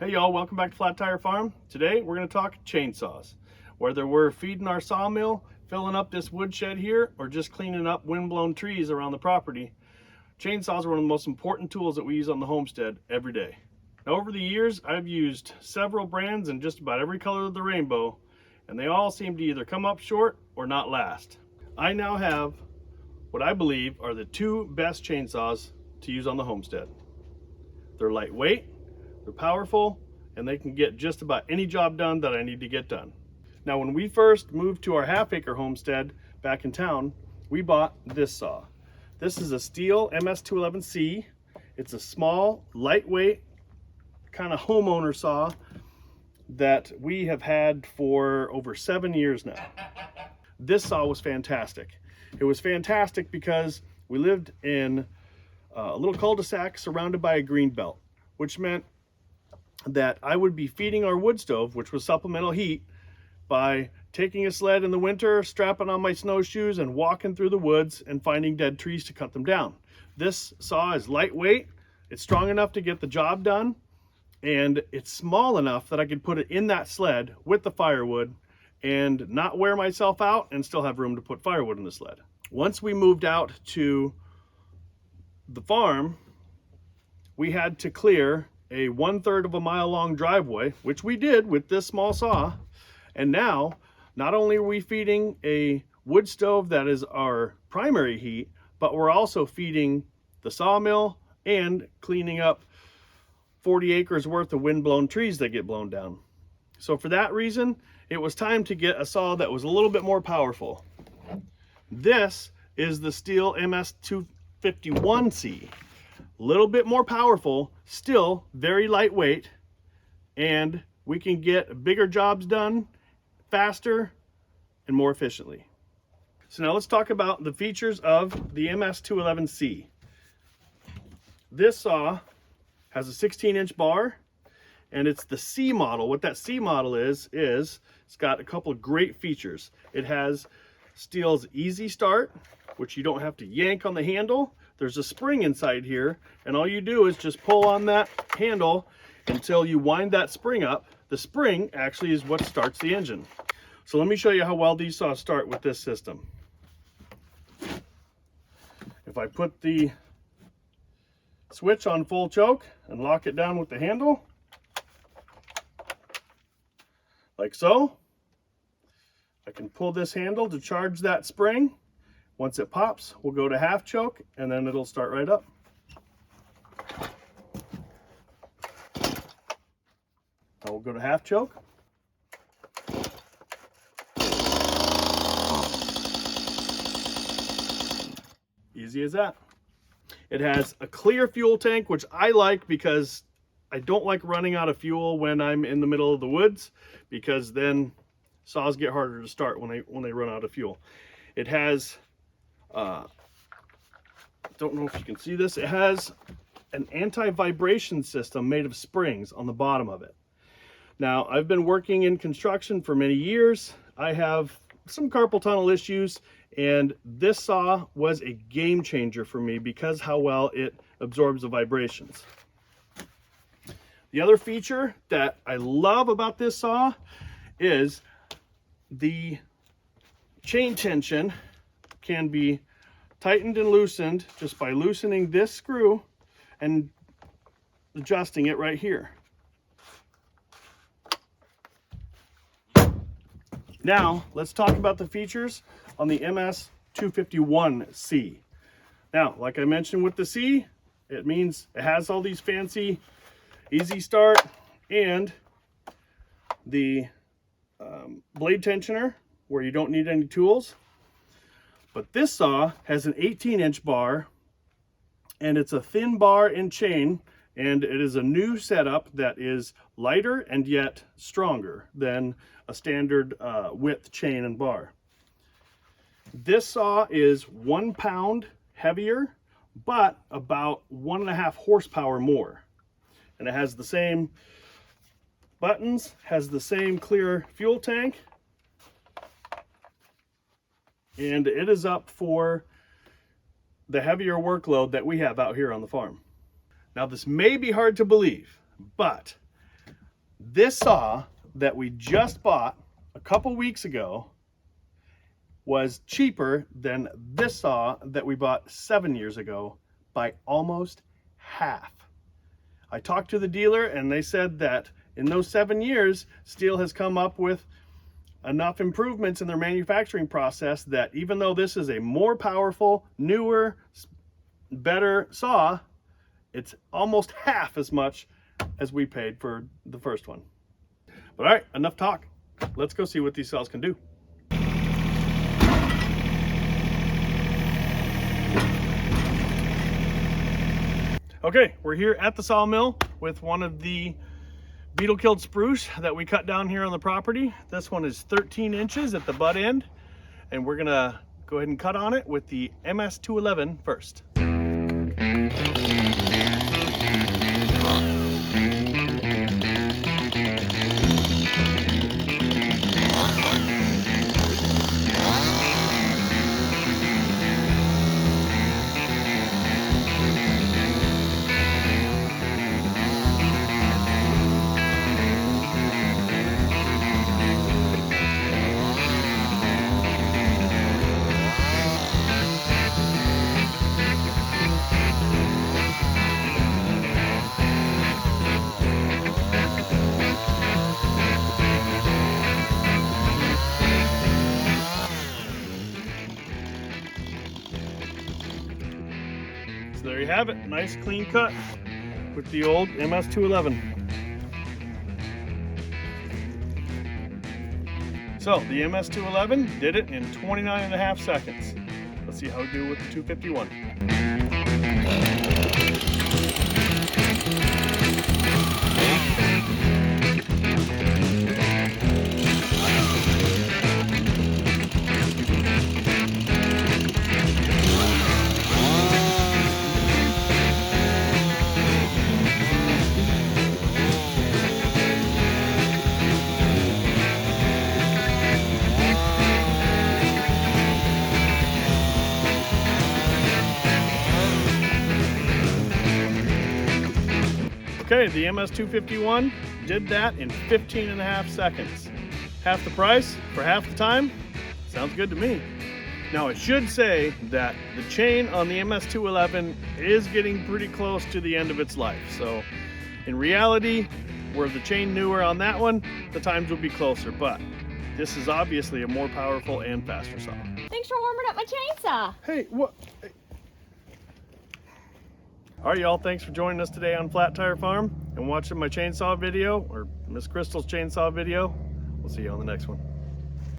Hey y'all, welcome back to Flat Tire Farm. Today we're going to talk chainsaws. Whether we're feeding our sawmill, filling up this woodshed here, or just cleaning up windblown trees around the property, chainsaws are one of the most important tools that we use on the homestead every day. Now, over the years, I've used several brands in just about every color of the rainbow, and they all seem to either come up short or not last. I now have what I believe are the two best chainsaws to use on the homestead. They're lightweight, they're powerful, and they can get just about any job done that I need to get done. Now, when we first moved to our half-acre homestead back in town, we bought this saw. This is a STIHL MS 211C. It's a small, lightweight, kind of homeowner saw that we have had for over 7 years now. This saw was fantastic. It was fantastic because we lived in a little cul-de-sac surrounded by a green belt, which meant that I would be feeding our wood stove, which was supplemental heat, by taking a sled in the winter, strapping on my snowshoes, and walking through the woods and finding dead trees to cut them down. This saw is lightweight, it's strong enough to get the job done, and it's small enough that I could put it in that sled with the firewood and not wear myself out and still have room to put firewood in the sled. Once we moved out to the farm, we had to clear a 1/3 of a mile long driveway, which we did with this small saw. And now, not only are we feeding a wood stove that is our primary heat, but we're also feeding the sawmill and cleaning up 40 acres worth of windblown trees that get blown down. So for that reason, it was time to get a saw that was a little bit more powerful. This is the STIHL MS 251C. A little bit more powerful, still very lightweight, and we can get bigger jobs done faster and more efficiently. So now let's talk about the features of the MS 211C. This saw has a 16-inch bar, and it's the C model. What that C model is it's got a couple of great features. It has STIHL's easy start, which you don't have to yank on the handle. There's a spring inside here, and all you do is just pull on that handle until you wind that spring up. The spring actually is what starts the engine. So let me show you how well these saws start with this system. If I put the switch on full choke and lock it down with the handle, like so, I can pull this handle to charge that spring. Once it pops, we'll go to half choke, and then it'll start right up. Now we'll go to half choke. Easy as that. It has a clear fuel tank, which I like because I don't like running out of fuel when I'm in the middle of the woods, because then saws get harder to start when they run out of fuel. It has don't know if you can see this, it has an anti-vibration system made of springs on the bottom of it. Now, I've been working in construction for many years. I have some carpal tunnel issues, and this saw was a game changer for me because how well it absorbs the vibrations. The other feature that I love about this saw is the chain tension can be tightened and loosened just by loosening this screw and adjusting it right here. Now, let's talk about the features on the MS 251C. Now, like I mentioned with the C, it means it has all these fancy easy start and the blade tensioner where you don't need any tools. But this saw has an 18-inch bar, and it's a thin bar and chain, and it is a new setup that is lighter and yet stronger than a standard width chain and bar. This saw is 1 pound heavier, but about 1.5 horsepower more. And it has the same buttons, has the same clear fuel tank, and it is up for the heavier workload that we have out here on the farm. Now, this may be hard to believe, but This saw that we just bought a couple weeks ago was cheaper than this saw that we bought 7 years ago by almost half. I talked to the dealer and they said that in those 7 years, STIHL has come up with enough improvements in their manufacturing process that even though this is a more powerful, newer, better saw, it's almost half as much as we paid for the first one. But all right, enough talk. Let's go see what these saws can do. Okay, we're here at the sawmill with one of the beetle-killed spruce that we cut down here on the property. This one is 13 inches at the butt end, and we're gonna go ahead and cut on it with the MS211 first. So there you have it, nice clean cut with the old MS211. So the MS211 did it in 29.5 seconds. Let's see how we do with the 251. Okay, the MS251 did that in 15.5 seconds. Half the price for half the time? Sounds good to me. Now I should say that the chain on the MS211 is getting pretty close to the end of its life. So in reality, were the chain newer on that one, the times will be closer, but this is obviously a more powerful and faster saw. Thanks for warming up my chainsaw. Hey, what? Hey. All right, y'all, thanks for joining us today on Flat Tire Farm and watching my chainsaw video, or Miss Crystal's chainsaw video. We'll see you on the next one.